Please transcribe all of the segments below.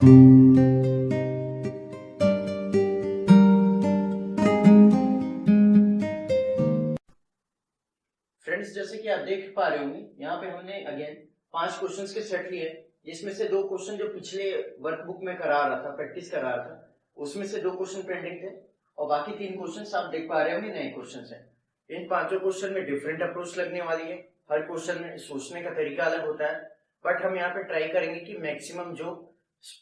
Friends, जैसे कि आप देख पा रहे होंगे, यहाँ पे हमने अगेन 5 क्वेश्चंस के सेट लिए, जिसमें से 2 क्वेश्चन जो पिछले वर्कबुक में करा रहा था, प्रैक्टिस करा रहा था, उसमें से 2 क्वेश्चन पेंडिंग थे और बाकी 3 क्वेश्चंस आप देख पा रहे होंगे नए क्वेश्चंस हैं। इन 5 क्वेश्चन में डिफरेंट अप्रोच लगने वाली है। हर क्वेश्चन में सोचने का तरीका अलग होता है, बट हम यहाँ पे ट्राई करेंगे कि मैक्सिमम जो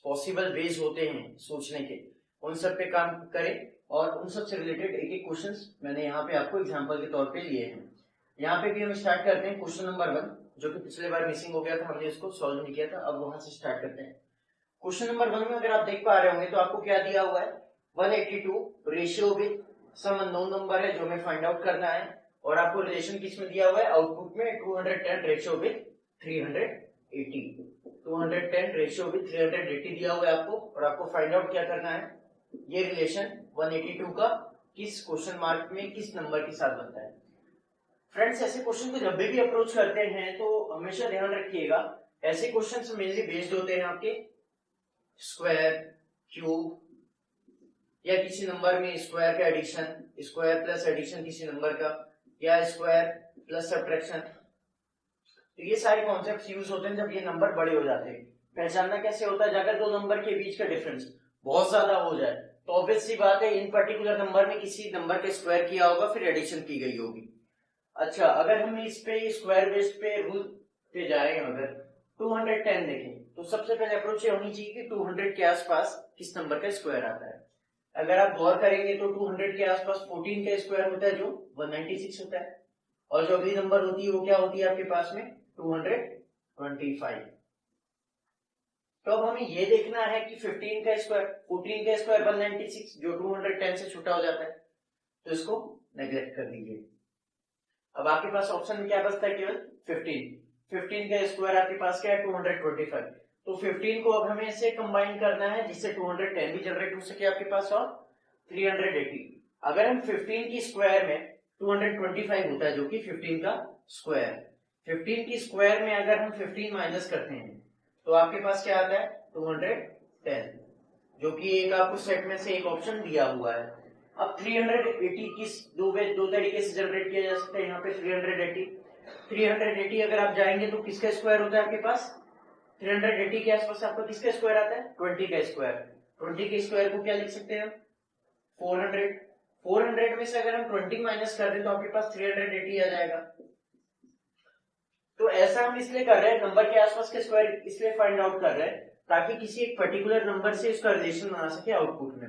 पॉसिबल वेज होते हैं सोचने के, उन सब पे काम करें और उन सब से रिलेटेड एक एक क्वेश्चन मैंने यहाँ पे आपको एग्जाम्पल के तौर पे लिए हैं। यहाँ पे भी हम स्टार्ट करते हैं क्वेश्चन नंबर 1, जो कि पिछले बार मिसिंग हो गया था, हमने इसको सॉल्व नहीं किया था, अब वहां से स्टार्ट करते हैं। क्वेश्चन नंबर 1 में अगर आप देख पा रहे होंगे तो आपको क्या दिया हुआ है, 182 ratio with some unknown number है जो हमें फाइंड आउट करना है, और आपको रिलेशन किस में दिया हुआ है, आउटपुट में 210 रेशियो विद 380, 210 रेशियो विद 380 दिया हुआ है आपको, और आपको फाइंड आउट क्या करना है, ये रिलेशन 182 का किस क्वेश्चन मार्क में किस नंबर के साथ बनता है। फ्रेंड्स, ऐसे क्वेश्चन को जब भी अप्रोच करते हैं तो हमेशा ध्यान रखिएगा, ऐसे क्वेश्चंस मेनली बेस्ड होते हैं आपके स्क्वायर, क्यूब या किसी नंबर में स्क्वायर का एडिशन, स्क्वायर प्लस एडिशन किसी नंबर का, या स्क्वायर प्लस सब्ट्रैक्शन। तो ये सारे कॉन्सेप्ट्स यूज होते हैं जब ये नंबर बड़े हो जाते हैं। पहचानना कैसे होता है, अगर 2 नंबर के बीच का डिफरेंस बहुत ज्यादा हो जाए तो ऑब्वियस सी बात है इन पर्टिकुलर नंबर में किसी नंबर के स्क्वायर किया होगा, फिर एडिशन की गई होगी। अच्छा, अगर हम इस पे स्क्वायर बेस्ड पे रूल पे जाएं, अगर 210 देखें तो सबसे पहले अप्रोच ये होनी चाहिए कि 200 के आसपास किस नंबर का स्क्वायर आता है। अगर आप गौर करेंगे तो 200 के आसपास 14 का स्क्वायर होता है जो 196 होता है, और जो अगली नंबर होती है वो क्या होती है आपके पास में, 225। तो अब हमें ये देखना है कि 15 का स्क्वायर, 14 का स्क्वायर 196 जो 210 से छोटा हो जाता है, तो इसको नेग्लेक्ट कर दीजिए। अब आपके पास ऑप्शन में क्या बचता है, केवल 15 का स्क्वायर आपके पास क्या है, 225। तो 15 को अब हमें इसे कंबाइन करना है जिससे 210 भी जनरेट हो सके आपके पास, और 380। अगर हम 15 की स्क्वायर में 225 होता है जो कि 15 का स्क्वायर, 15 की स्क्वायर में अगर हम 15 माइनस करते हैं तो आपके पास क्या आता है, 210, जो कि एक आपको सेट में से एक ऑप्शन दिया हुआ है। अब 380 किस दो तरीके से जनरेट किया जा सकता है, यहाँ पे 380 अगर आप जाएंगे तो किसका स्क्वायर होता है आपके पास, 380 के आसपास आपका किसका स्क्वायर आता है, 20 का स्क्वायर। 20 के स्क्वायर को क्या लिख सकते हैं, 400 में से अगर हम 20 माइनस कर दें तो आपके पास 380 आ जाएगा। तो ऐसा हम इसलिए कर रहे हैं, नंबर के आसपास के स्क्वायर इसलिए फाइंड आउट कर रहे हैं ताकि किसी एक पर्टिकुलर नंबर से इसका रिलेशन बना सके आउटपुट में।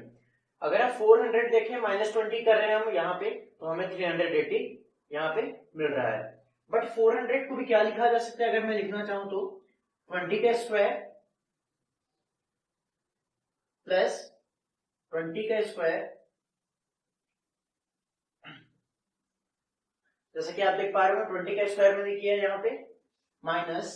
अगर आप 400 देखें -20 कर रहे हैं हम यहाँ पे, तो हमें 380 यहाँ पे मिल रहा है। बट 400 को भी क्या लिखा जा सकता है, अगर मैं लिखना चाहूं तो 20 का स्क्वायर प्लस 20 का स्क्वायर, जैसे कि आप देख पा रहे हो 20 का स्क्वायर मैंने किया यहाँ पे, माइनस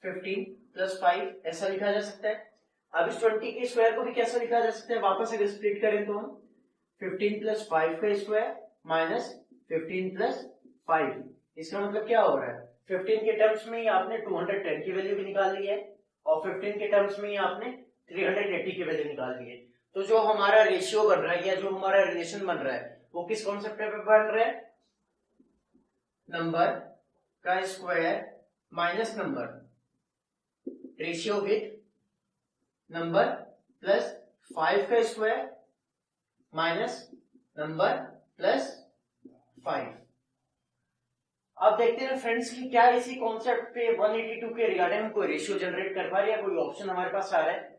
15 प्लस 5, ऐसा लिखा जा सकता है। अब इस 20 के स्क्वायर को भी कैसे लिखा जा सकता है, वापस अगर स्प्लिट करें तो हम 15 प्लस 5 का स्क्वायर माइनस 15 प्लस 5, इसका मतलब क्या हो रहा है, 15 के टर्म्स में ही आपने 210 की वैल्यू भी निकाल ली है, और 15 के टर्म्स में ही आपने 380 की वैल्यू निकाल ली है। तो जो हमारा रेशियो बन रहा है या जो हमारा रिलेशन बन रहा है वो किस कॉन्सेप्ट पे बन रहा है, नंबर का square minus number, ratio with number plus 5 का स्क्वायर माइनस नंबर प्लस 5। अब देखते हैं फ्रेंड्स कि क्या इसी कॉन्सेप्ट पे 182 के रिगार्डिंग हम कोई रेशियो जनरेट कर पा रहे हैं, कोई ऑप्शन हमारे पास आ रहा है।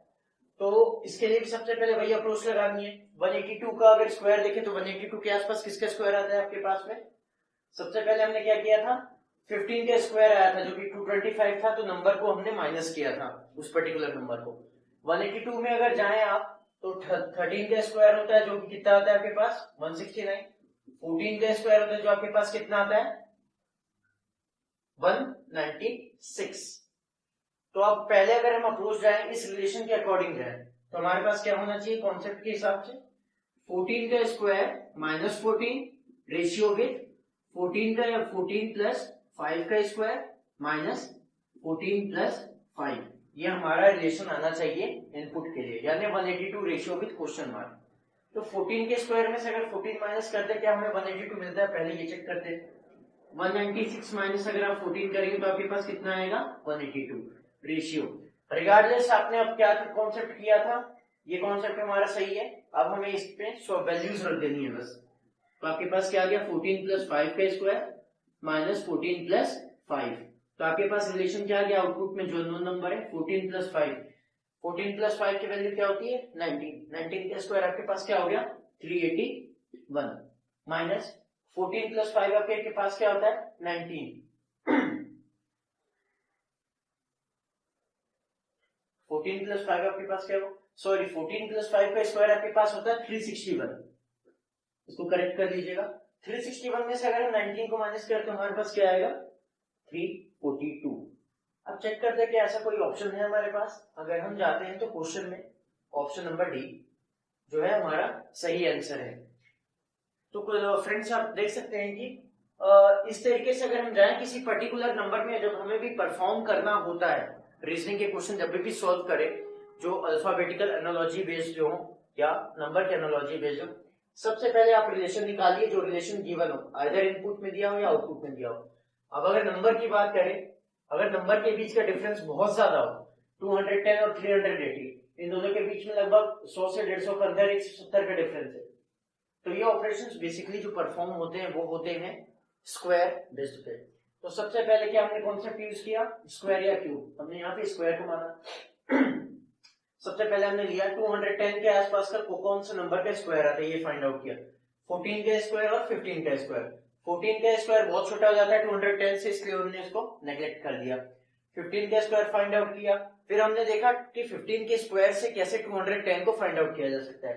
तो इसके लिए भी सबसे पहले वही अप्रोच लगानी है। 182 का अगर स्क्वायर देखें तो 182 के आसपास किसका स्क्वायर आता है आपके पास में, सबसे पहले हमने क्या किया था, 15 का स्क्वायर आया था जो कि 225 था, तो नंबर को हमने माइनस किया था उस पर्टिकुलर नंबर को। 182 में अगर जाएं आप तो 13 का स्क्वायर होता है जो कि कितना आता है आपके पास, 169। 14 का स्क्वायर होता है जो आपके पास कितना आता है, 196। तो अब पहले अगर हम अप्रोच जाएं इस रिलेशन के अकॉर्डिंग जाएं तो हमारे पास क्या होना चाहिए कॉन्सेप्ट के हिसाब से, 14 का स्क्वायर माइनस 14 रेशियो विद 14 का या 14 प्लस 5 का स्क्वायर माइनस 14 प्लस 5, ये हमारा रिलेशन आना चाहिए इनपुट के लिए, यानी 182 रेशियो विद क्वेश्चन मार्क। तो 14 के स्क्वायर में से अगर 14 माइनस करते क्या हमें 182 मिलता है, पहले ये चेक करते हैं। 196 माइनस अगर आप 14 करेंगे तो आपके पास कितना आएगा 182 रेशियो। रिगार्डलेस आपने अब क्या कॉन्सेप्ट किया था, ये कॉन्सेप्ट हमारा सही है। अब हमें इस पे वैल्यूज रख देनी है बस। तो आपके पास क्या आ गया 14 प्लस 5 का स्क्वायर माइनस 14 प्लस 5। तो आपके पास रिलेशन क्या आ गया आउटपुट में, जो नोन नंबर है 14 प्लस 5। 14 प्लस 5 की वैल्यू क्या होती है 19। 19 का स्क्वायर आपके पास क्या हो गया 381 माइनस 14 प्लस 5 आपके पास क्या होता है 19। 14 प्लस 5 आपके पास क्या हो, सॉरी 14 प्लस 5 का स्क्वायर आपके पास होता है 361। इसको करेक्ट कर लीजिएगा। 361 में से अगर 19 को माइनस करें तो हमारे पास क्या आएगा 342। अब चेक करते हैं कि ऐसा कोई ऑप्शन है हमारे पास। अगर हम जाते हैं तो क्वेश्चन में ऑप्शन नंबर डी जो है हमारा सही आंसर है। तो फ्रेंड्स आप देख सकते हैं कि इस तरीके से अगर हम जाएं किसी पर्टिकुलर नंबर में, जब हमें भी परफॉर्म करना होता है रीजनिंग के क्वेश्चन, जब भी सॉल्व करें जो अल्फाबेटिकल एनालॉजी बेस्ड हो या नंबर के एनालॉजी बेस्ड हो, सबसे पहले आप रिलेशन निकालिए जो रिलेशन गिवन हो, आइदर इनपुट में दिया हो या आउटपुट में दिया हो। अब अगर नंबर की बात करें, अगर नंबर के बीच का डिफरेंस बहुत ज्यादा हो, 210 और 380, इन दोनों के बीच में लगभग 100 से 150 के अंदर 170 का डिफरेंस है, तो ये ऑपरेशंस बेसिकली जो परफॉर्म होते हैं वो होते हैं स्क्वायर बेस्ड पे। तो सबसे पहले क्या हमने कॉन्सेप्ट यूज किया, स्क्वायर या क्यूब। हमने यहाँ पे स्क्वायर को माना। सबसे पहले हमने लिया 210 के आसपास का कौन सा नंबर का स्क्वायर आता है ये फाइंड आउट किया। 14 का स्क्वायर और 15 का स्क्वायर। 14 का स्क्वायर बहुत छोटा हो जाता है 210 से, इसलिए हमने इसको नेग्लेक्ट कर दिया। 15 का स्क्वायर फाइंड आउट किया, फिर हमने देखा कि 15 के स्क्वायर से कैसे 210 को फाइंड आउट किया जा सकता है।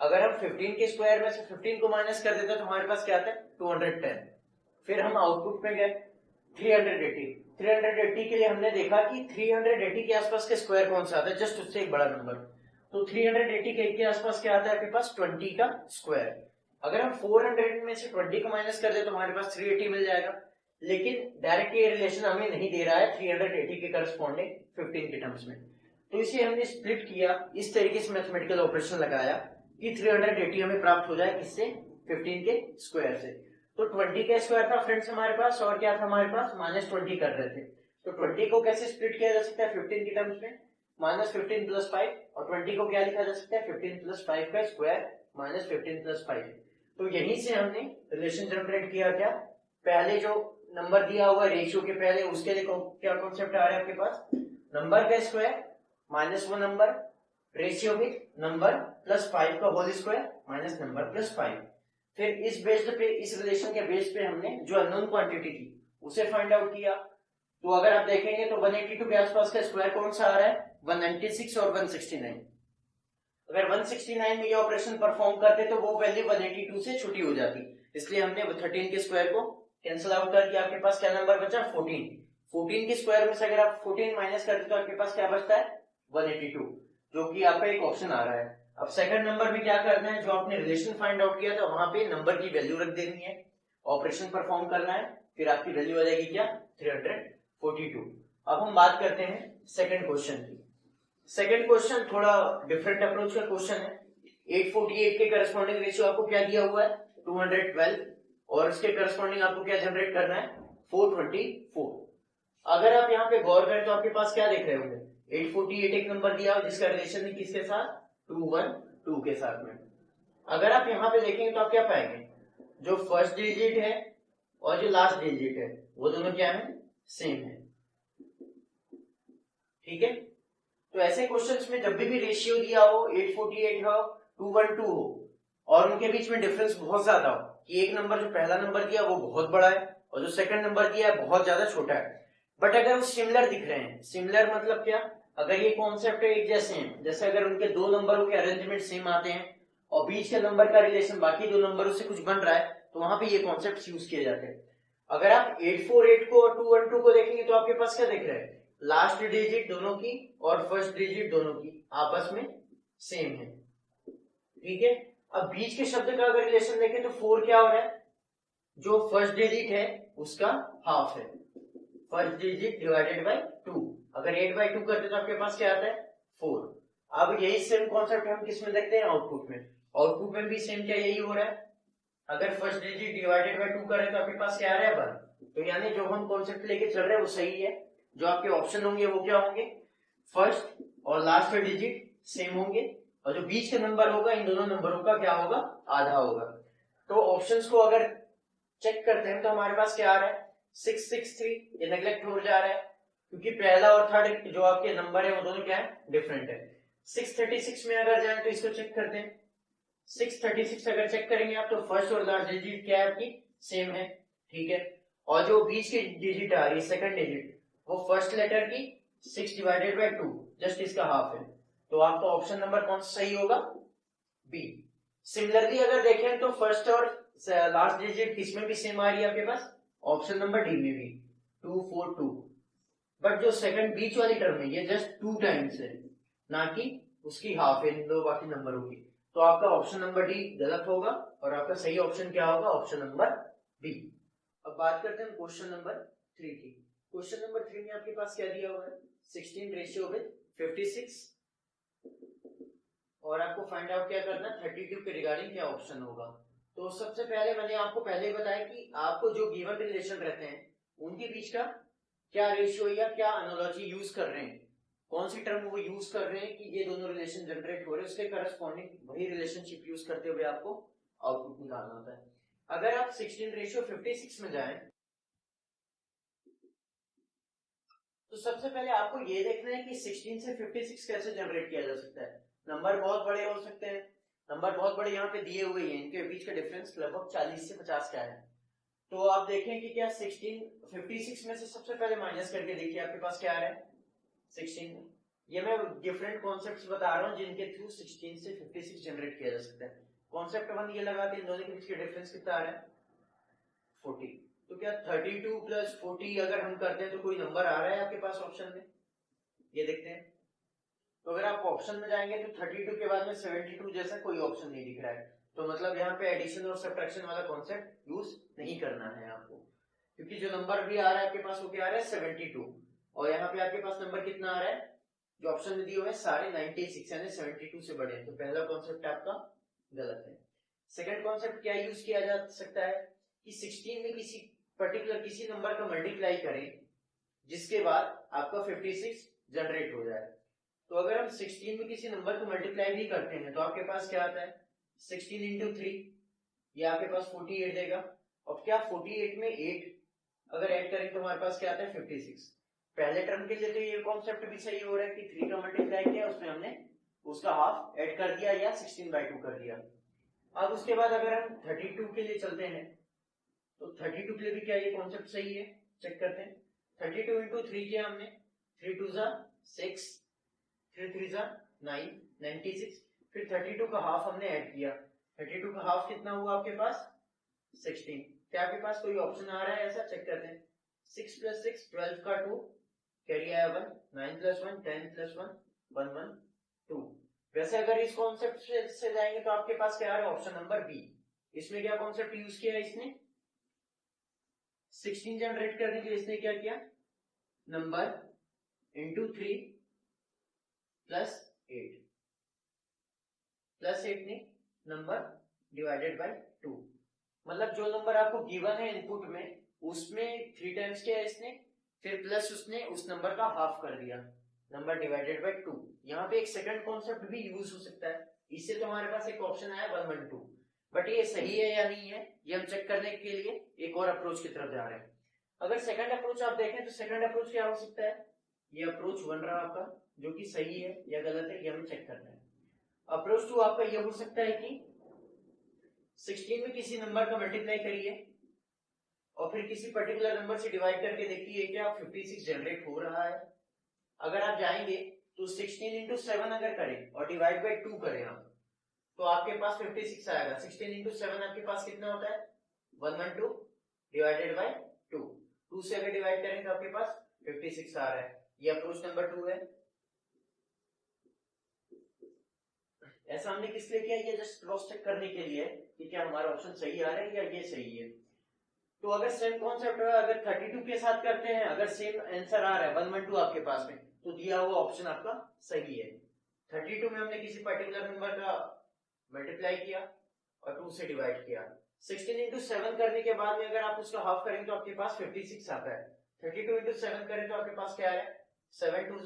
अगर हम 15 के स्क्वायर में से 15 को माइनस कर देते तो हमारे पास क्या आता है 210। फिर हम आउटपुट में गए 380 के लिए हमने देखा कि 380 के आसपास का स्क्वायर कौन सा आता है, जस्ट उससे एक बड़ा नंबर। तो 380 के आसपास क्या आता है आपके पास 20 का स्क्वायर। अगर हम 400 में से 20 को माइनस कर दे तो हमारे पास 380 मिल जाएगा, लेकिन डायरेक्ट ये रिलेशन हमें नहीं दे रहा है 380 के करस्पॉन्डिंग 15 के टर्म्स में। तो इसे हमने स्प्लिट किया, इस तरीके से मैथमेटिकल ऑपरेशन लगाया कि 380 हमें प्राप्त हो जाए किससे 15 के स्क्वायर से। तो 20 का स्क्वायर था फ्रेंड्स हमारे पास, और क्या था हमारे पास -20 कर रहे थे। तो 20 को कैसे स्प्लिट किया जा सकता है 15 के टर्म्स में, -15 प्लस 5, और 20 को क्या लिखा जा सकता है 15 प्लस 5 का स्क्वायर -15 प्लस 5। तो यहीं से हमने रिलेशन जनरेट किया। क्या पहले जो नंबर दिया हुआ रेशियो के पहले, उसके लिए क्या कॉन्सेप्ट आ रहा है आपके पास, नंबर का स्क्वायर माइनस वो number ratio with number plus 5 का whole square minus number plus 5। फिर इस बेस्ड पे, इस रिलेशन के बेस पे हमने जो अननोन क्वांटिटी थी उसे फाइंड आउट किया। तो अगर आप देखेंगे तो 182 के आसपास का स्क्वायर कौन सा आ रहा है 196 और 169। अगर 169 में ये ऑपरेशन परफॉर्म करते तो वो वैल्यू 182 से छोटी हो जाती, इसलिए हमने 13 के स्क्वायर को कैंसिल आउट करके आपके पास क्या नंबर बचा 14। 14 के स्क्वायर में से अगर आप 14 माइनस करते तो आपके पास क्या बचता है 182, जो कि आपका एक ऑप्शन आ रहा है। अब सेकंड नंबर में क्या करना है, जो आपने रिलेशन फाइंड आउट किया था वहां पे नंबर की वैल्यू रख देनी है, ऑपरेशन परफॉर्म करना है, फिर आपकी वैल्यू आ जाएगी क्या 342। अब हम बात करते हैं सेकंड क्वेश्चन की। सेकंड क्वेश्चन थोड़ा डिफरेंट अप्रोच का क्वेश्चन है। 848 के करस्पॉन्डिंग रेशियो आपको क्या दिया हुआ है 212, और इसके करस्पॉन्डिंग आपको क्या जनरेट करना है 424। अगर आप यहाँ पे गौर करें तो आपके पास क्या देख रहे होंगे 848 एक नंबर दिया हो जिसका रिलेशन है किसके साथ 212 के साथ में। अगर आप यहाँ पे देखेंगे तो आप क्या पाएंगे, जो फर्स्ट डिजिट है और जो लास्ट डिजिट है वो दोनों क्या है सेम है। ठीक है, तो ऐसे क्वेश्चंस में जब भी रेशियो दिया हो 848 हो 212 हो और उनके बीच में डिफरेंस बहुत ज्यादा हो कि एक नंबर जो पहला नंबर दिया वो बहुत बड़ा है और जो सेकंड नंबर दिया है बहुत ज्यादा छोटा है, बट अगर वो सिमिलर दिख रहे हैं, सिमिलर मतलब क्या, अगर ये कॉन्सेप्ट एक जैसे हैं, जैसे अगर उनके दो नंबरों के अरेंजमेंट सेम आते हैं और बीच के नंबर का रिलेशन बाकी दो नंबरों से कुछ बन रहा है तो वहां पे ये कॉन्सेप्ट यूज किए जाते हैं। अगर आप 848 को और 212 को देखेंगे तो आपके पास क्या दिख रहा है, लास्ट डिजिट दोनों की और फर्स्ट डिजिट दोनों की आपस में सेम है। ठीक है, अब बीच के शब्द का अगर रिलेशन देखें तो 4 क्या हो रहा है, जो फर्स्ट डिजिट है उसका हाफ है, फर्स्ट डिजिट डिवाइडेड बाय 2। अगर 8/2 करते तो आपके पास क्या आता है 4। अब यही सेम कॉन्सेप्ट हम किस में देखते हैं आउटपुट में। आउटपुट में भी सेम क्या यही हो रहा है। अगर फर्स्ट डिजिट डिवाइडेड बाय 2 करें तो आपके पास क्या आ रहा है 1। तो यानी जो हम कॉन्सेप्ट लेके चल रहे हैं वो सही है। जो आपके ऑप्शन होंगे वो क्या होंगे, फर्स्ट और लास्ट डिजिट सेम होंगे और जो बीच का नंबर होगा इन दोनों नंबरों का क्या होगा, आधा होगा। तो ऑप्शंस को अगर चेक करते हैं तो हमारे पास क्या आ रहा है 663, ये नेग्लेक्ट हो जा रहा है क्योंकि पहला और थर्ड जो आपके नंबर है वो दोनों क्या है, डिफरेंट है। 636 में अगर जाए तो इसको चेक करते हैं। 636 अगर चेक करेंगे आप तो फर्स्ट और लास्ट डिजिट क्या है आपकी सेम है, ठीक है। और जो बीच की डिजिट आ रही है सेकंड डिजिट वो फर्स्ट लेटर की 6/2 जस्ट इसका हाफ है। तो आपका ऑप्शन नंबर कौन सा सही होगा, बी। सिमिलरली अगर देखें तो फर्स्ट और लास्ट डिजिट किसमें भी सेम आ रही है आपके पास, ऑप्शन नंबर डी में भी 242। बट जो सेकंड बीच वाली टर्म है ये जस्ट 2 टाइम्स है, ना कि उसकी हाफ है इन दो बाकी नंबरों की। तो आपका ऑप्शन नंबर डी गलत होगा और आपका सही ऑप्शन क्या होगा, ऑप्शन नंबर बी। अब बात करते हैं क्वेश्चन नंबर 3 की। क्वेश्चन नंबर 3 में आपके पास क्या दिया हुआ है 16 रेशियो विद 56 और आपको फाइंड आउट क्या करना है 32 के रिगार्डिंग क्या ऑप्शन होगा। तो सबसे पहले मैंने आपको पहले ही बताया कि आपको जो गिवन रिलेशन रहते हैं उनके बीच का क्या रेशियो या क्या एनालॉजी यूज कर रहे हैं, कौन सी टर्म वो यूज कर रहे हैं कि ये दोनों रिलेशन जनरेट हो रहे हैं, उसके करस्पॉन्डिंग वही रिलेशनशिप यूज करते हुए आपको आउटपुट निकालना होता है। अगर आप 16:56 में जाएं तो सबसे पहले आपको ये देखना है कि 16 से 56 कैसे जनरेट किया जा सकता है। नंबर बहुत बड़े हो सकते हैं, नंबर बहुत बड़े यहाँ पे दिए हुए हैं, इनके बीच का डिफरेंस लगभग 40 से 50 का है। तो आप देखें कि क्या 56 में से सबसे पहले माइनस करके देखिए आपके पास क्या आ रहा है 16। ये मैं डिफरेंट कॉन्सेप्ट्स बता रहा हूँ जिनके थ्रू 16 से 56 जनरेट किया जा सकता है। कॉन्सेप्ट 1 ये लगाते हैं इन दोनों के बीच का डिफरेंस कितना आ रहा है 40। तो क्या 32 प्लस 40 अगर हम करते हैं तो कोई नंबर आ रहा है आपके पास ऑप्शन में, ये देखते हैं। तो अगर आप ऑप्शन में जाएंगे तो 32 के बाद में 72 जैसा कोई ऑप्शन नहीं दिख रहा है। तो मतलब यहाँ पे एडिशन और सब्ट्रैक्शन वाला कॉन्सेप्ट यूज नहीं करना है आपको, क्योंकि जो नंबर भी आ रहा है आपके पास वो क्या आ रहा है 72 और यहाँ पे आपके पास नंबर कितना आ रहा है जो ऑप्शन में दिए हुए हैं सारे 96 यानी 72 से बड़े हैं। तो पहला कॉन्सेप्ट आपका गलत है। सेकंड कॉन्सेप्ट क्या यूज किया जा सकता है कि 16 में किसी पर्टिकुलर किसी नंबर का मल्टीप्लाई करें जिसके बाद आपका 56 जनरेट हो जाए। तो अगर हम 16 में किसी नंबर को मल्टीप्लाई भी करते हैं तो आपके पास क्या आता है 16 इंटू 3, ये आपके पास 48 देगा। और क्या 48 में 8 अगर ऐड करें तो हमारे पास क्या आता है 56। पहले टर्म के लिए तो ये कॉन्सेप्ट भी सही हो रहा है कि 3 का मल्टीप्लाई किया उसमें हमने उसका हाफ ऐड कर दिया या 16/2 कर दिया। अब उसके बाद अगर हम 32 के लिए चलते हैं तो 32 के लिए भी क्या ये कॉन्सेप्ट सही है, चेक करते हैं। 32 इंटू 3 किया हमने, 3 2 6, 3 3 9, 96। फिर 32 का हाफ हमने ऐड किया, 32 का हाफ कितना हुआ आपके पास 16। क्या आपके पास कोई ऑप्शन आ रहा है ऐसा, चेक करते हैं। 6 + 6 12 का 2 कैरी आया 1, 9 + 1 10 + 1 1 1 2। वैसे अगर इस कॉन्सेप्ट से जाएंगे तो आपके पास क्या आ रहा है ऑप्शन नंबर बी। इसमें क्या कॉन्सेप्ट यूज किया है इसने 16 जनरेट करने के लिए इसने क्या किया नंबर इंटू 3 प्लस 8 ने नंबर डिवाइडेड बाय 2। मतलब जो नंबर आपको गिवन है इनपुट में उसमें 3 टाइम्स किया इसने, फिर प्लस उसने उस नंबर का हाफ कर दिया नंबर डिवाइडेड बाय 2। यहाँ पे एक सेकंड कॉन्सेप्ट भी यूज हो सकता है, इससे तो हमारे पास एक ऑप्शन आया 112। बट ये सही है या नहीं है ये हम चेक करने के लिए एक और अप्रोच की तरफ जा रहे हैं। अगर सेकंड अप्रोच आप देखें तो सेकंड अप्रोच क्या हो सकता है, ये अप्रोच 1 रहा आपका जो कि सही है या गलत है ये हमें चेक करना है। अप्रोच 2 आपका ये हो सकता है कि 16 में किसी नंबर का मल्टीप्लाई करिए और फिर किसी पर्टिकुलर नंबर से डिवाइड करके देखिए क्या 56 जनरेट हो रहा है। अगर आप जाएंगे तो 16 इंटू 7 अगर करें और डिवाइड बाई 2 करें आप तो आपके पास 56 आएगा। 16 इंटू 7 आपके पास कितना होता है 112 डिवाइडेड बाई 2। 2 से अगर डिवाइड करें तो आपके पास 56 आ रहा है। ये अप्रोच नंबर 2 है। ऐसा हमने किस लिए किया, ये जस्ट क्रॉस चेक करने के लिए कि क्या हमारा ऑप्शन सही आ रहा है या ये सही है। तो अगर सेम कॉन्सेप्ट है, अगर 32 के साथ करते हैं, अगर सेम आंसर आ रहा है 112 आपके पास में, तो दिया हुआ ऑप्शन आपका सही है। 32 में हमने किसी पर्टिकुलर नंबर का मल्टीप्लाई किया और 2 से डिवाइड किया। 16 इंटू 7 करने के बाद में अगर आप उसका हाफ करेंगे तो आपके पास 56 आता है। 32 इंटू 7 करें तो आपके पास क्या है, 7 2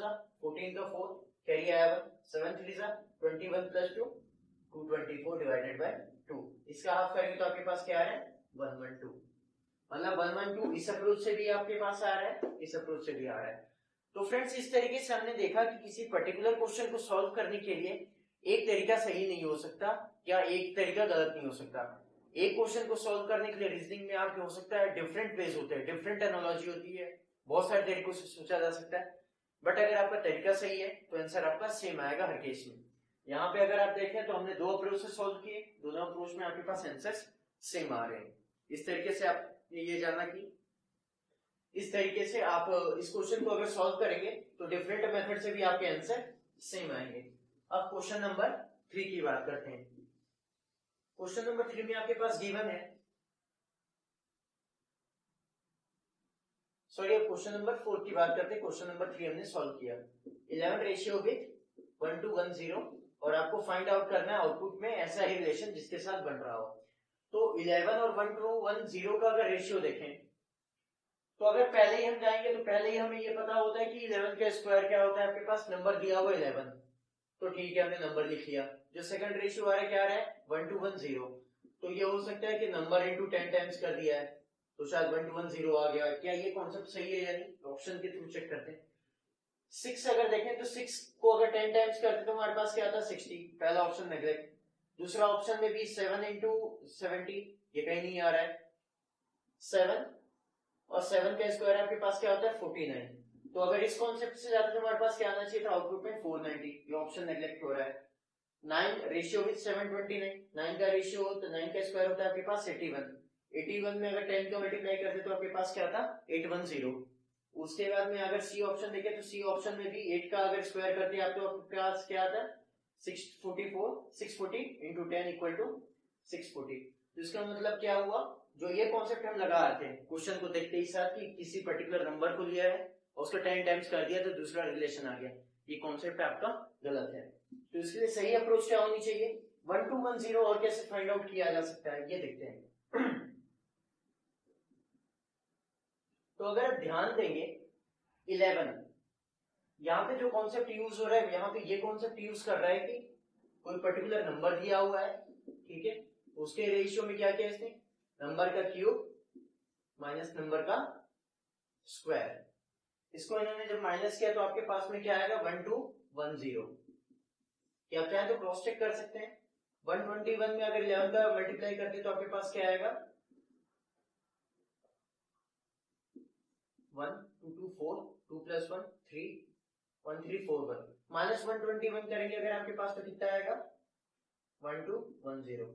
14 का 4 कैरी आया 1, 7 3 21 प्लस 2 224 डिवाइडेड बाय 2। इसका हाफ करेंगे तो आपके पास क्या है 112। मतलब 112 इस अप्रोच से भी आपके पास आ रहा है, इस अप्रोच से भी आ रहा है। तो फ्रेंड्स इस तरीके से हमने देखा कि किसी पर्टिकुलर क्वेश्चन को सॉल्व करने के लिए एक तरीका सही नहीं हो सकता या एक तरीका गलत नहीं हो सकता। एक क्वेश्चन को सॉल्व करने के लिए रीजनिंग में आपके हो सकता है डिफरेंट वेज होते हैं, डिफरेंट एनालॉजी होती है, बहुत सारे तरीकों से सोचा जा सकता है। बट अगर आपका तरीका सही है तो आंसर आपका सेम आएगा हर केस में। यहाँ पे अगर आप देखें तो हमने 2 अप्रोच से सॉल्व किए, दोनों अप्रोच में आपके पास आंसर्स सेम आ रहे हैं। इस तरीके से आप ये जाना कि इस तरीके से आप इस क्वेश्चन को अगर सॉल्व करेंगे तो डिफरेंट मेथड से भी आपके आंसर सेम आएंगे। अब क्वेश्चन नंबर 3 की बात करते हैं। क्वेश्चन नंबर 3 में आपके पास गिवन है, सॉरी अब क्वेश्चन नंबर 4 की बात करते हैं। क्वेश्चन नंबर 3 हमने सॉल्व किया, 11 रेशियो विथ 1 to 1 0 और आपको फाइंड आउट करना है आउटपुट में ऐसा ही रिलेशन जिसके साथ बन रहा हो। तो 11 और 1 to 1 0 का अगर रेशियो देखें तो अगर पहले ही हम जाएंगे तो पहले ही हमें ये पता होता है कि 11 का स्क्वायर क्या होता है, आपके पास नंबर दिया हुआ 11, तो ठीक है हमने नंबर लिख लिया। जो सेकंड रेशियो आ रहा है क्या आ रहा है 1 to 1 0, तो ये हो सकता है कि नंबर इंटू 10 टाइम्स कर दिया है तो शायद 1 to 1 0 आ गया। क्या ये कॉन्सेप्ट सही है या नहीं, ऑप्शन के थ्रू चेक करते हैं। 6 अगर देखें तो 6 को अगर 10 टाइम्स करते तो हमारे पास क्या आता 60, पहला ऑप्शन नेग्लेक्ट। दूसरा ऑप्शन में भी 7 इंटू 70, ये कहीं नहीं आ रहा है। 7 और 7 का स्क्वायर आपके पास क्या होता है 49, तो अगर इस कॉन्सेप्ट से जाते तो हमारे पास क्या आना चाहिए था आउटपुट में 490, ये ऑप्शन नेग्लेक्ट हो रहा है। 9 रेशियो विद 729, 9 का रेशियो तो 9 का स्क्वायर होता है आपके पास 81, 81 में अगर 10 को मल्टीप्लाई करते तो आपके पास क्या था 810। उसके बाद में अगर सी ऑप्शन देखे तो सी ऑप्शन में भी 8 का अगर स्क्वायर करते हैं तो आपके पास क्या आता है 644, 640 इंटू 10 इक्वल टू 640। तो इसका मतलब क्या हुआ, जो ये कॉन्सेप्ट हम लगा रहे थे क्वेश्चन को देखते ही साथ कि किसी पर्टिकुलर नंबर को लिया है और उसको 10 टाइम्स कर दिया तो दूसरा रिलेशन आ गया, ये कॉन्सेप्ट आपका गलत है। तो इसके लिए सही अप्रोच क्या होनी चाहिए 1 to 1 0 और कैसे फाइंड आउट किया जा सकता है ये देखते हैं। तो अगर आप ध्यान देंगे 11, यहाँ पे जो कॉन्सेप्ट यूज हो रहा है यहाँ पे ये कॉन्सेप्ट यूज कर रहा है कि कोई पर्टिकुलर नंबर दिया हुआ है, ठीक है, उसके रेशियो में क्या किया इसने नंबर का क्यूब माइनस नंबर का स्क्वायर। इसको इन्होंने जब माइनस किया तो आपके पास में क्या आएगा 1 to 1 0। क्या चाहे तो क्रॉस चेक कर सकते हैं, 121 में अगर 11 का मल्टीप्लाई करते तो आपके पास क्या आएगा 1 2 2 4 2 plus 1 3 1 3 4 1 माइनस 121 करेंगे अगर आपके पास तो कितना आएगा 1 2 1 0।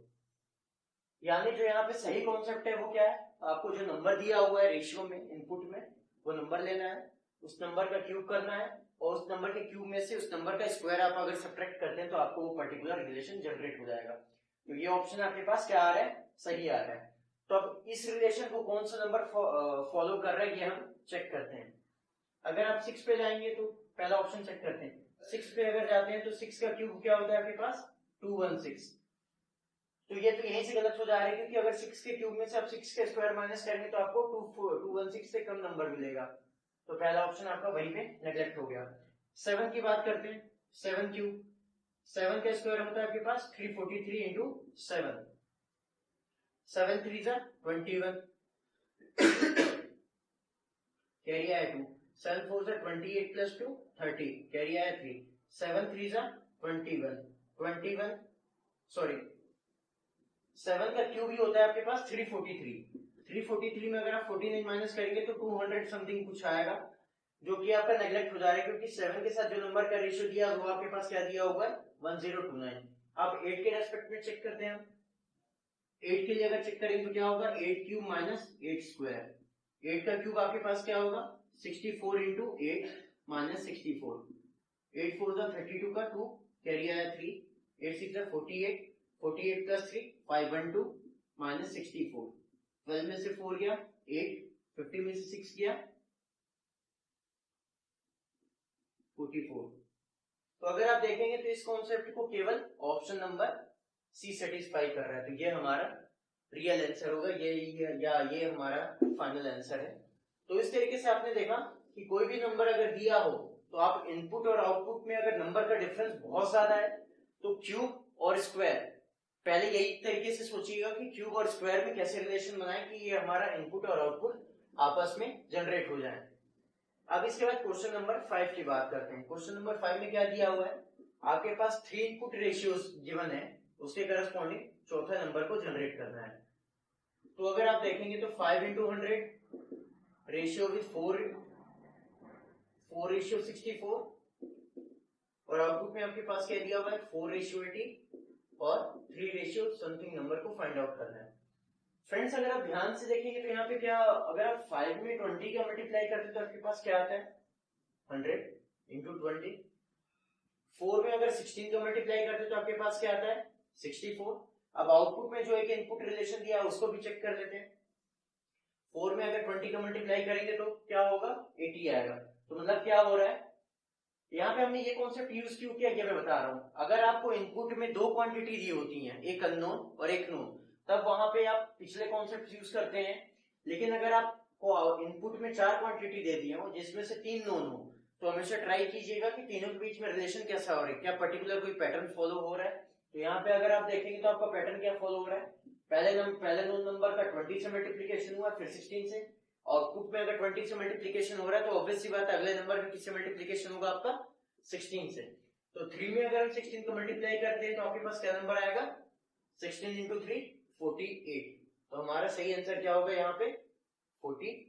यानी जो यहाँ पे सही कॉन्सेप्ट है वो क्या है, आपको जो नंबर दिया हुआ है रेशियो में इनपुट में वो नंबर लेना है, उस नंबर का क्यूब करना है और उस नंबर के क्यूब में से उस नंबर का स्क्वायर आप अगर सब्ट्रैक्ट करते हैं तो आपको वो पर्टिकुलर रिलेशन जनरेट हो जाएगा। तो ये ऑप्शन आपके पास क्या आ रहा है सही आ रहा है। तो अब इस रिलेशन को कौन सा नंबर फॉलो कर रहा है ये हम चेक करते हैं। अगर आप 6 पे जाएंगे तो पहला ऑप्शन चेक करते हैं, 6 पे अगर जाते हैं तो 6 का क्यूब क्या होता है आपके पास 216, तो ये तो यहीं से गलत हो जा रहा है क्योंकि अगर 6 के क्यूब में से आप 6 के स्क्वायर माइनस करेंगे तो आपको 216 से कम नंबर मिलेगा, तो पहला ऑप्शन आपका वहीं पे नेग्लेक्ट हो गया। 7 की बात करते हैं, 7 क्यूब 7 का स्क्वायर होता है आपके पास 343 इंटू 7, 7 3 जा 21 कैरी आया 2, 7 4 जा 28 प्लस 2 30 कैरी आया 3, 7 3 जा 21 सॉरी 7 का क्यूब ही होता है आपके पास 343 में अगर आप 49 माइनस करेंगे तो 200 समथिंग कुछ आएगा, जो कि आपका नेग्लेक्ट हो जा रहा है क्योंकि 7 के साथ जो नंबर का रेशियो दिया वो आपके पास क्या दिया हुआ है 1029। अब 8 के रेस्पेक्ट में चेक करते हैं हम, 8 के लिए अगर चेक करेंगे तो क्या होगा 8 क्यूब माइनस 8 स्क्वायर, 8 का क्यूब आपके पास क्या होगा 64 इंटू 8 माइनस 64, 8 4 जा 32 का 2 कैरी आया 3, 8 6 जा 48 48 प्लस 3 512 माइनस 64, 12 में से 4 गया 8, 50 में से 6 गया 44। तो अगर आप देखेंगे तो इस कॉन्सेप्ट को केवल ऑप्शन नंबर सी सेटिस्फाई कर रहा है, तो ये हमारा रियल आंसर होगा, ये हमारा फाइनल आंसर है। तो इस तरीके से आपने देखा कि कोई भी नंबर अगर दिया हो तो आप इनपुट और आउटपुट में अगर नंबर का डिफरेंस बहुत ज्यादा है तो क्यूब और स्क्वायर, पहले यही तरीके से सोचिएगा कि क्यूब और स्क्वायर में कैसे रिलेशन बनाए कि ये हमारा इनपुट और आउटपुट आपस में जनरेट हो जाए। अब इसके बाद क्वेश्चन नंबर 5 की बात करते हैं। क्वेश्चन नंबर 5 में क्या दिया हुआ है, आपके पास 3 इनपुट रेशियोज गिवन है, उसके करस्पॉन्डिंग चौथा नंबर को जनरेट करना है। तो अगर आप देखेंगे तो 5 into 100 रेशियो विद 4:64 और आउटपुट में आपके पास क्या दिया हुआ है 4:80 और 3 समथिंग नंबर को फाइंड आउट करना है। फ्रेंड्स अगर आप ध्यान से देखेंगे तो यहाँ पे क्या, अगर आप 5 में 20 का मल्टीप्लाई करते तो आपके पास क्या आता है 100 into 20। 4 में अगर 16 का मल्टीप्लाई करते तो आपके पास क्या आता है 64। अब आउटपुट में जो एक इनपुट रिलेशन दिया है उसको भी चेक कर लेते हैं। 4 में अगर 20 का मल्टीप्लाई करेंगे तो क्या होगा 80 आएगा। तो मतलब क्या हो रहा है, यहाँ पे हमने ये कॉन्सेप्ट यूज क्यों किया ये मैं बता रहा हूँ। अगर आपको इनपुट में दो क्वांटिटी दी होती हैं, एक अननोन और एक नोन, तब वहां पे आप पिछले कॉन्सेप्ट यूज करते हैं। लेकिन अगर आपको इनपुट में 4 क्वांटिटी दे दी हो जिसमें से 3 नोन हो, तो हमेशा ट्राई कीजिएगा कि तीनों के बीच में रिलेशन कैसा हो रहा है, क्या पर्टिकुलर कोई पैटर्न फॉलो हो रहा है। तो यहाँ पे अगर आप देखेंगे तो आपका पैटर्न क्या फॉलो हो रहा है, पहले नोन नंबर का 20 से मल्टीप्लीकेशन हुआ, फिर 16 से। आउटपुट में अगर 20 से मल्टीप्लीकेशन हो रहा है तो ऑब्वियस सी बात है अगले नंबर में किससे मल्टीप्लीकेशन होगा आपका 16 से। तो 3 में अगर हम 16 को मल्टीप्लाई करते हैं तो आपके पास क्या नंबर आएगा 16 into 3 48। तो हमारा सही आंसर क्या होगा यहाँ पे 48।